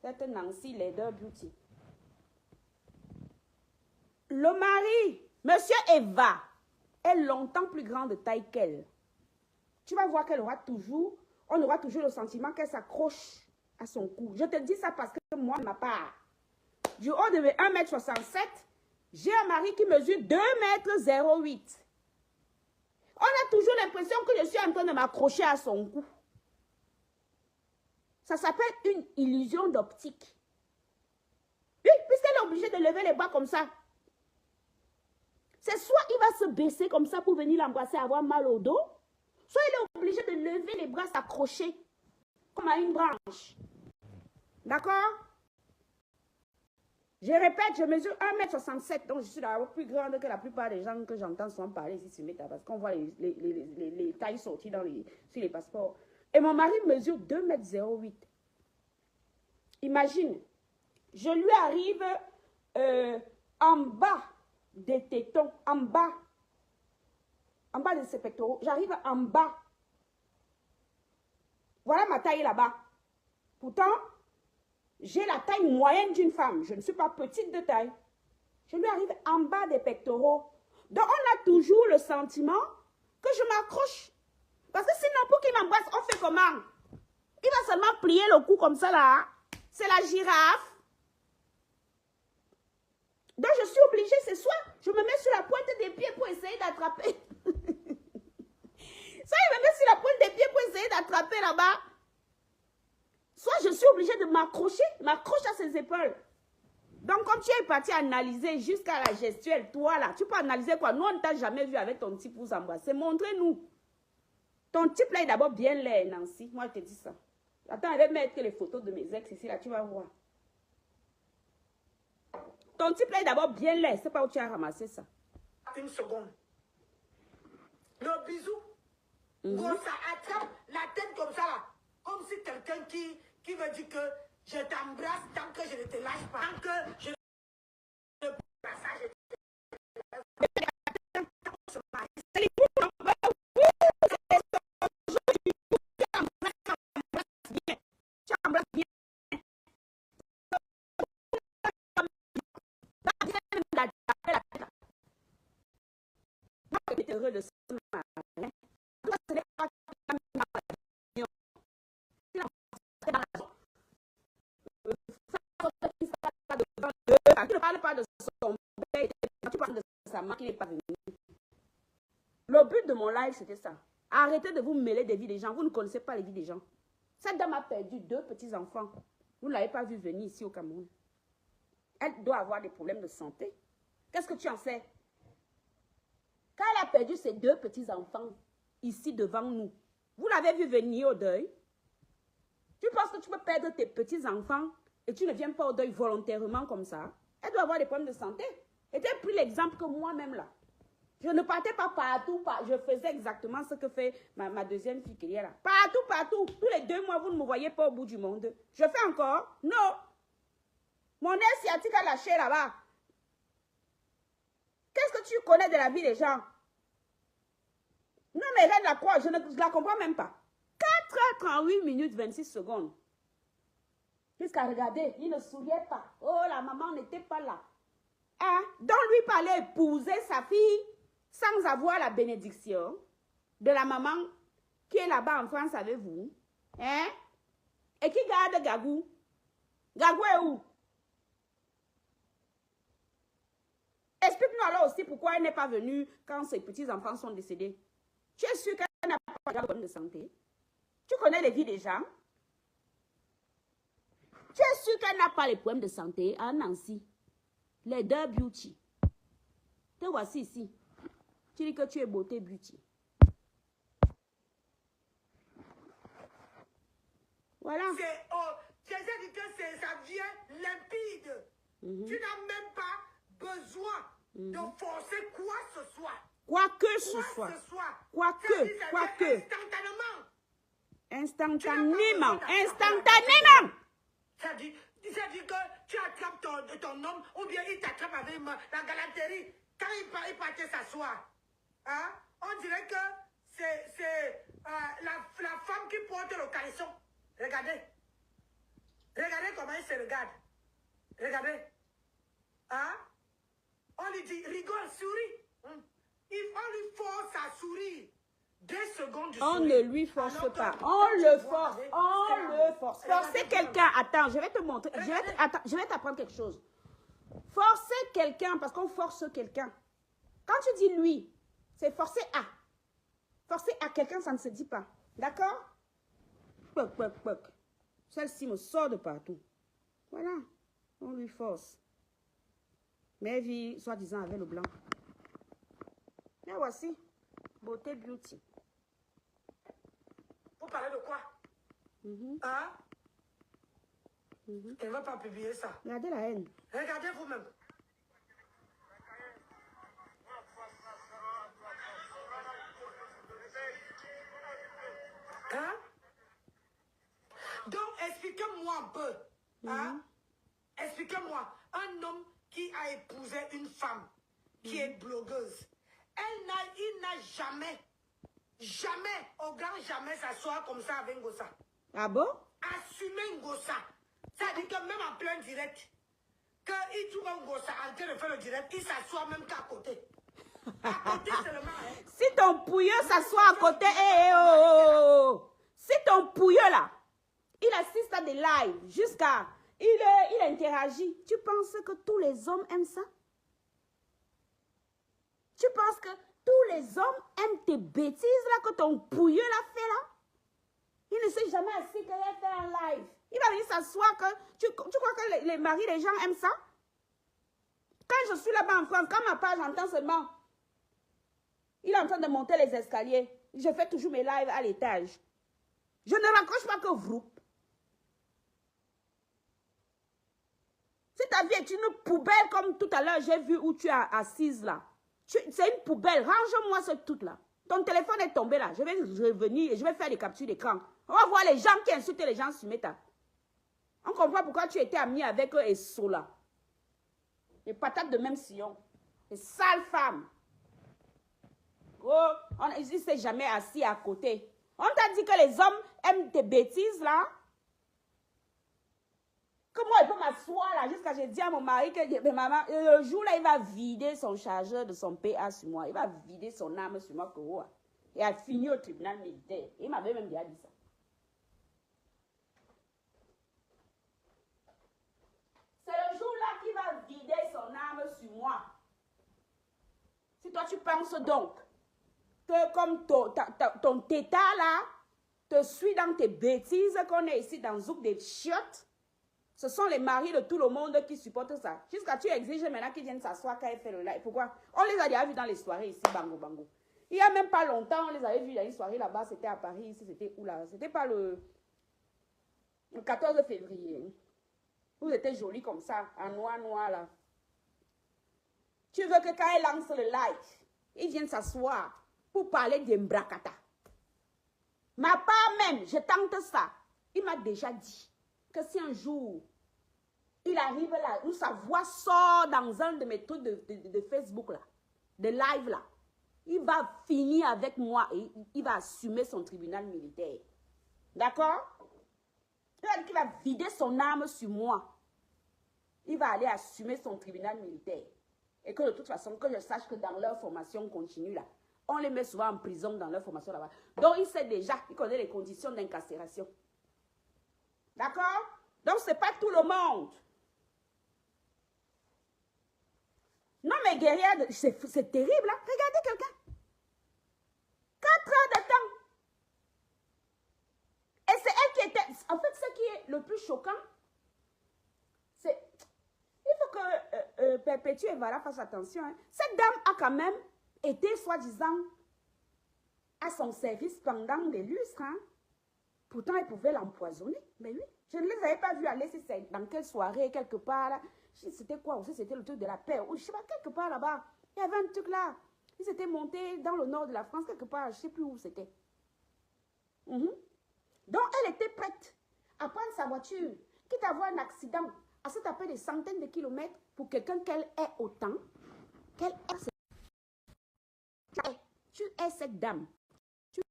A: cette Nancy Leather Beauty. Le mari, Monsieur Eva, est longtemps plus grand de taille qu'elle. Tu vas voir qu'elle aura toujours, on aura toujours le sentiment qu'elle s'accroche à son cou. Je te dis ça parce que moi, de ma part, du haut de 1,67 m, j'ai un mari qui mesure 2,08 m. On a toujours l'impression que je suis en train de m'accrocher à son cou. Ça s'appelle une illusion d'optique. Oui, puisqu'elle est obligée de lever les bras comme ça. C'est soit il va se baisser comme ça pour venir l'embrasser, avoir mal au dos, soit il est obligé de lever les bras, s'accrocher comme à une branche. D'accord? Je répète, je mesure 1,67 m, donc je suis d'abord plus grande que la plupart des gens que j'entends souvent parler ici sur Meta, parce qu'on voit les tailles sorties sur les passeports. Et mon mari mesure 2,08 m. Imagine, je lui arrive en bas des tétons, en bas de ses pectoraux, j'arrive en bas. Voilà ma taille là-bas. Pourtant, j'ai la taille moyenne d'une femme. Je ne suis pas petite de taille. Je lui arrive en bas des pectoraux. Donc, on a toujours le sentiment que je m'accroche. Parce que sinon, pour qu'il m'embrasse, on fait comment? Il va seulement plier le cou comme ça là. C'est la girafe. Donc, je suis obligée, c'est soit je me mets sur la pointe des pieds pour essayer d'attraper. Soit je me mets sur la pointe des pieds pour essayer d'attraper là-bas. Soit je suis obligée de m'accrocher à ses épaules. Donc, comme tu es parti analyser jusqu'à la gestuelle, toi là, tu peux analyser quoi? Nous, on ne t'a jamais vu avec ton type pour s'embrasser. Montrez-nous. Ton type là est d'abord bien laid, Nancy. Moi, je te dis ça. Attends, je vais mettre les photos de mes ex ici, là, tu vas voir. Ton type là est d'abord bien laid. C'est pas où tu as ramassé ça.
B: Une seconde. Le bisou. Ça attrape la tête comme ça là. Comme si quelqu'un qui veut dire que je t'embrasse tant que je ne te lâche pas. Tant que je ne te pas ça, je te
A: heureux de ce matin. Ce n'est pas tu ne parles pas de son père, tu parles de sa main qui n'est pas venue. Le but de mon live, c'était ça. Arrêtez de vous mêler des vies des gens. Vous ne connaissez pas les vies des gens. Cette dame a perdu 2 petits-enfants. Vous ne l'avez pas vu venir ici au Cameroun. Elle doit avoir des problèmes de santé. Qu'est-ce que tu en sais? Quand elle a perdu ses 2 petits-enfants ici devant nous, vous l'avez vu venir au deuil? Tu penses que tu peux perdre tes petits-enfants et tu ne viens pas au deuil volontairement comme ça? Elle doit avoir des problèmes de santé. Et tu as pris l'exemple que moi-même là. Je ne partais pas partout. Je faisais exactement ce que fait ma deuxième fille qui est là. Partout, partout. Tous les 2 mois, vous ne me voyez pas au bout du monde. Je fais encore? Non. Mon air sciatique a lâché là-bas. Qu'est-ce que tu connais de la vie des gens? Non, mais Hélène Lacroix, je ne la comprends même pas. 4h38 minutes 26 secondes. Jusqu'à regarder, il ne souriait pas. Oh, la maman n'était pas là. Hein? Donc lui parlait épouser sa fille sans avoir la bénédiction de la maman qui est là-bas en France avec vous. Hein? Et qui garde Gagou? Gagou est où? Explique-nous alors aussi pourquoi elle n'est pas venue quand ses petits-enfants sont décédés. Tu es sûr qu'elle n'a pas de problème de santé? Tu connais les vies des gens? Tu es sûr qu'elle n'a pas les problèmes de santé à Nancy? Les deux beauty. Te voici ici. Tu dis que tu es beauté beauty. Voilà.
B: C'est-à-dire que ça vient limpide. Tu n'as même pas besoin de forcer quoi que ce soit.
A: Quoi que ce soit. Instantanément.
B: Ça dit que tu attrapes ton homme ou bien il t'attrape avec la galanterie. Quand il partait s'asseoir, hein, on dirait que c'est la femme qui porte le caleçon. Regardez. Regardez comment il se regarde. Regardez. Hein? On lui dit, rigole, souris. On lui force à sourire. 2 secondes de
A: on
B: sourire.
A: ne lui force pas. On le force. On le force. Forcer quelqu'un. Attends, je vais te montrer. Je vais t'apprendre quelque chose. Forcer quelqu'un, parce qu'on force quelqu'un. Quand tu dis lui, c'est forcer à. Forcer à quelqu'un, ça ne se dit pas. D'accord? Poc. Celle-ci me sort de partout. Voilà. On lui force. Mais vie, soi-disant, avec le blanc. Et voici. Beauté beauty.
B: Vous parlez de quoi? Hein? Elle ne va pas publier ça.
A: Regardez la haine.
B: Regardez vous-même. Hein? Donc, expliquez-moi un peu. Hein? Expliquez-moi. Un homme qui a épousé une femme qui est blogueuse. Il n'a jamais, au grand jamais, s'asseoir comme ça avec Ngossa.
A: Ah bon?
B: Assumer Ngossa. Ça dit que même en plein direct, quand il trouve un Ngossa en train de faire le direct, il s'assoit même qu'à côté. À côté seulement. Hein.
A: Si ton pouilleux s'assoit à côté, si ton pouilleux là, il assiste à des lives jusqu'à... Il interagit. Tu penses que tous les hommes aiment ça? Tu penses que tous les hommes aiment tes bêtises là que ton pouilleux l'a fait là? Il ne s'est jamais assis qu'il a fait un live. Il va venir s'asseoir que... Tu crois que les maris des gens aiment ça? Quand je suis là-bas en France, quand ma page entend seulement... Il est en train de monter les escaliers. Je fais toujours mes lives à l'étage. Je ne raccroche pas que vous. Si ta vie est une poubelle comme tout à l'heure, j'ai vu où tu es assise là. C'est une poubelle. Range-moi ce truc là. Ton téléphone est tombé là. Je vais revenir et je vais faire des captures d'écran. On va voir les gens qui insultent les gens sur Meta. On comprend pourquoi tu étais ami avec eux et Sola. Les patates de même sillon. Les sales femmes. Oh, il ne s'est jamais assis à côté. On t'a dit que les hommes aiment tes bêtises là. Comment il peut m'asseoir là jusqu'à j'ai dit à mon mari que maman, le jour là il va vider son chargeur de son PA sur moi. Il va vider son âme sur moi. Il a fini au tribunal militaire. Il m'avait même déjà dit ça. C'est le jour là qu'il va vider son âme sur moi. Si toi tu penses donc que comme ton tétard là te suit dans tes bêtises qu'on est ici dans Zouk des chiottes, ce sont les maris de tout le monde qui supportent ça. Jusqu'à tu exiges maintenant qu'ils viennent s'asseoir quand ils font le live. Pourquoi? On les a déjà vus dans les soirées ici, bango bango. Il n'y a même pas longtemps, on les avait vus dans une soirée là-bas, c'était à Paris, ici c'était où là? C'était pas le 14 février. Vous étiez jolis comme ça, en noir là. Tu veux que quand elle lance le live, Ils viennent s'asseoir pour parler d'Embrakata. Ma part même, je tente ça. Il m'a déjà dit que si un jour, il arrive là, où sa voix sort dans un de mes trucs de Facebook là, de live là, il va finir avec moi et il va assumer son tribunal militaire. D'accord? Il va vider son arme sur moi. Il va aller assumer son tribunal militaire. Et que de toute façon, que je sache que dans leur formation continue là, on les met souvent en prison dans leur formation là-bas. Donc il sait déjà, il connaît les conditions d'incarcération. D'accord? Donc ce n'est pas tout le monde. Non mais guerrière, c'est terrible là. Regardez quelqu'un. 4 heures de temps. Et c'est elle qui était... En fait, ce qui est le plus choquant, c'est... Il faut que Perpétue et Vala fassent attention. Hein. Cette dame a quand même été, soi-disant, à son service pendant des lustres. Hein. Pourtant, elle pouvait l'empoisonner. Mais oui, je ne les avais pas vus aller, si c'est dans quelle soirée, quelque part là. C'était quoi aussi? C'était le truc de la paix. Ou je sais pas, quelque part là-bas. Il y avait un truc là. Ils étaient montés dans le nord de la France, quelque part. Je ne sais plus où c'était. Donc, elle était prête à prendre sa voiture, quitte à avoir un accident, à se taper des centaines de kilomètres pour quelqu'un qu'elle est autant, qu'elle est. Tu es cette dame.
B: Si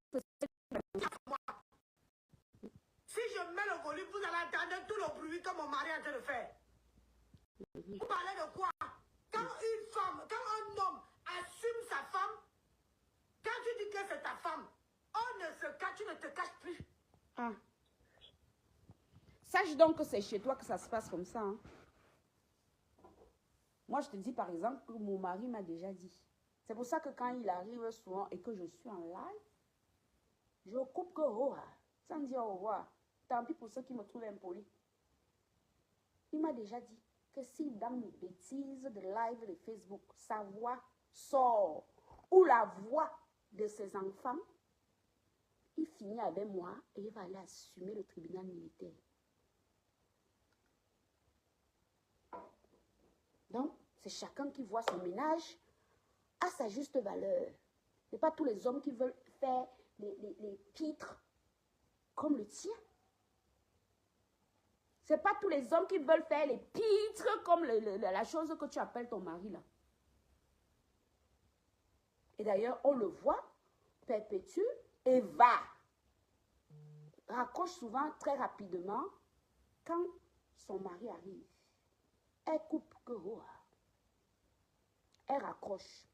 B: je mets le volume, vous allez entendre tout le bruit que mon mari est en train de faire. Vous parlez de quoi? Quand une femme, quand un homme assume sa femme, quand tu dis que c'est ta femme, on ne se cache, tu ne te caches plus.
A: Ah. Sache donc que c'est chez toi que ça se passe comme ça. Hein. Moi, je te dis par exemple que mon mari m'a déjà dit. C'est pour ça que quand il arrive souvent et que je suis en live, je coupe que oh, sans dire au revoir. Tant pis pour ceux qui me trouvent impoli. Il m'a déjà dit que si dans mes bêtises de live de Facebook, sa voix sort ou la voix de ses enfants, il finit avec moi et il va aller assumer le tribunal militaire. Donc, c'est chacun qui voit son ménage à sa juste valeur. Ce n'est pas tous les hommes qui veulent faire les pitres comme le tien. Ce n'est pas tous les hommes qui veulent faire les pitres comme la chose que tu appelles ton mari là. Et d'ailleurs, on le voit, Perpétue et va. Raccroche souvent très rapidement quand son mari arrive. Elle coupe que oh, elle raccroche.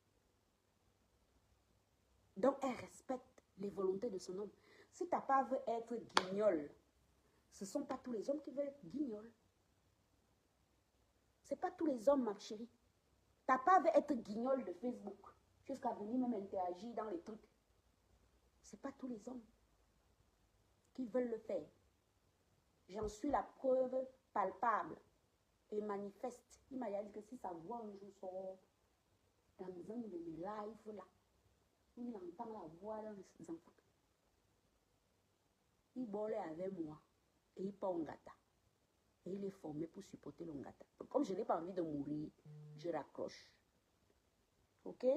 A: Donc, elle respecte les volontés de son homme. Si ta part veut être guignol, ce ne sont pas tous les hommes qui veulent être guignol. Ce n'est pas tous les hommes, ma chérie. Ta part veut être guignol de Facebook, jusqu'à venir même interagir dans les trucs. Ce n'est pas tous les hommes qui veulent le faire. J'en suis la preuve palpable et manifeste. Il m'a dit que si sa voix un jour sort dans un de mes lives là, il entend la voix dans les enfants. Il bolait avec moi et il part en gâta. Et il est formé pour supporter le gâta. Comme je n'ai pas envie de mourir, je raccroche. Ok?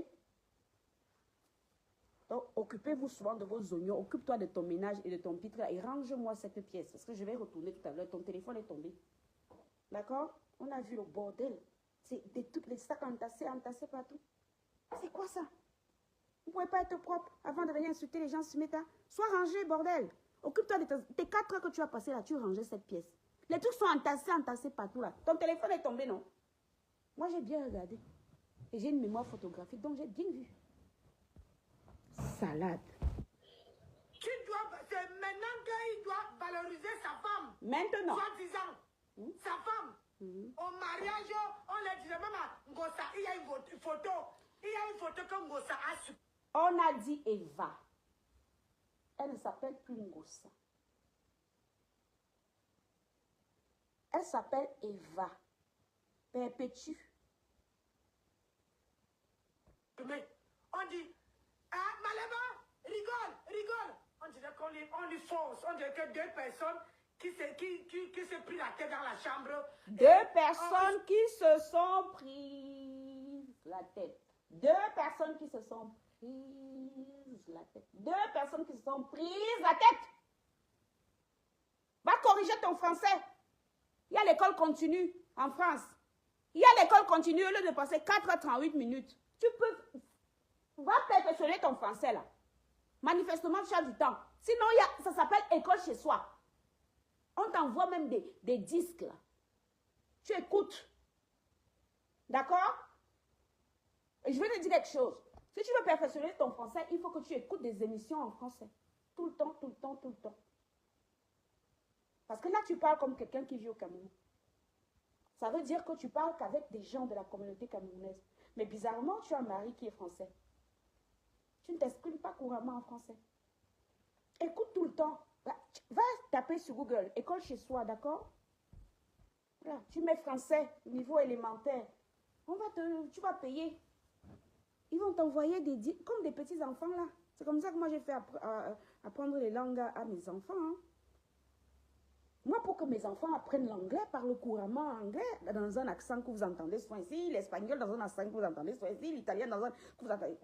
A: Donc, occupez-vous souvent de vos oignons. Occupe-toi de ton ménage et de ton pitre et range-moi cette pièce. Parce que je vais retourner tout à l'heure. Ton téléphone est tombé. D'accord? On a vu le bordel. C'est toutes les sacs entassés partout. C'est quoi ça? Vous ne pouvez pas être propre avant de venir insulter les gens sur Meta. Sois rangé, bordel. Occupe-toi de tes 4 heures que tu as passées là. Tu ranges cette pièce. Les trucs sont entassés partout là. Ton téléphone est tombé, non? Moi, j'ai bien regardé. Et j'ai une mémoire photographique, donc j'ai bien vu. Salade.
B: C'est maintenant qu'il doit valoriser sa femme.
A: Maintenant.
B: Soi-disant. Sa femme. Au mariage, on leur disait, maman, Ngossa, il y a une photo. Il y a une photo que Ngossa a su.
A: On a dit Eva. Elle ne s'appelle plus Ngossa. Elle s'appelle Eva. Perpétue.
B: Mais on dit, ah, Malema, rigole. On dirait qu'on lui force. On dirait que 2 personnes qui se pris la tête dans la chambre.
A: 2 personnes qui se sont pris la tête. 2 personnes qui se sont prises la tête. 2 personnes qui se sont prises la tête. Va corriger ton français. Il y a l'école continue en France. Il y a l'école continue, au lieu de passer 4h38 minutes. Tu peux... Va perfectionner ton français là. Manifestement, tu as du temps. Sinon, ça s'appelle école chez soi. On t'envoie même des disques là. Tu écoutes. D'accord? Et je vais te dire quelque chose. Si tu veux perfectionner ton français, il faut que tu écoutes des émissions en français. Tout le temps, tout le temps, tout le temps. Parce que là, tu parles comme quelqu'un qui vit au Cameroun. Ça veut dire que tu parles qu'avec des gens de la communauté camerounaise. Mais bizarrement, tu as un mari qui est français. Tu ne t'exprimes pas couramment en français. Écoute tout le temps. Va taper sur Google, école chez soi, d'accord? Là, tu mets français, niveau élémentaire. Tu vas payer. Ils vont t'envoyer comme des petits enfants là. C'est comme ça que moi j'ai fait apprendre les langues à mes enfants. Hein. Moi, pour que mes enfants apprennent l'anglais, parlent couramment anglais, dans un accent que vous entendez soit ici, l'espagnol dans un accent que vous entendez soit ici, l'italien dans un que vous entendez,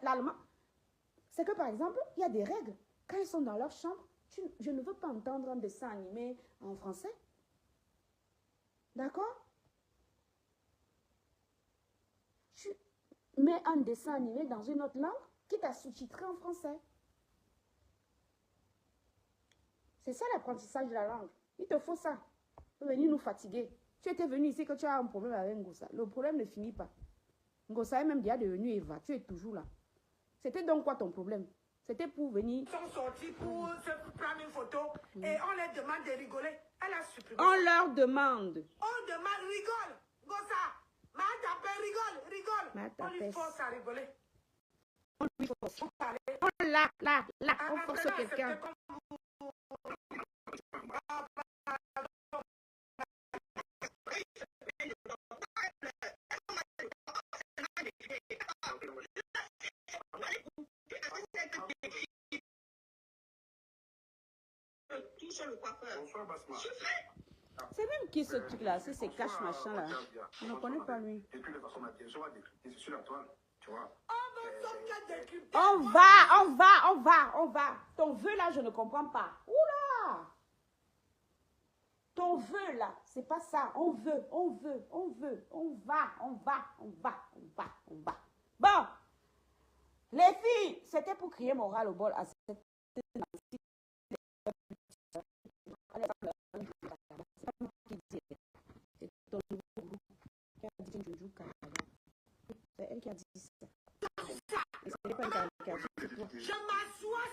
A: l'allemand. C'est que par exemple, il y a des règles. Quand ils sont dans leur chambre, je ne veux pas entendre un dessin animé en français. D'accord? Tu mets un dessin animé dans une autre langue qui t'a sous-titré en français. C'est ça l'apprentissage de la langue. Il te faut ça. Pour venir nous fatiguer. Tu étais venu ici que tu as un problème avec Ngossa. Le problème ne finit pas. Ngossa est même déjà devenu Eva. Tu es toujours là. C'était donc quoi ton problème? C'était pour venir...
B: Ils sont sortis pour se prendre une photo et on leur demande de rigoler. Elle a supprimé.
A: On leur demande.
B: On demande, rigole. Ngossa, Matapé, rigole. On lui force à rigoler.
A: On lui force. On force quelqu'un. C'est même qui ce truc là? C'est cash machin là. Je ne connais pas lui. On va. Ton vœu là, je ne comprends pas. Oula! Ton vœu là, c'est pas ça. On veut. On va. Bon, les filles, c'était pour crier moral au bol à cette... C'est elle qui a dit ça.
B: Je m'assois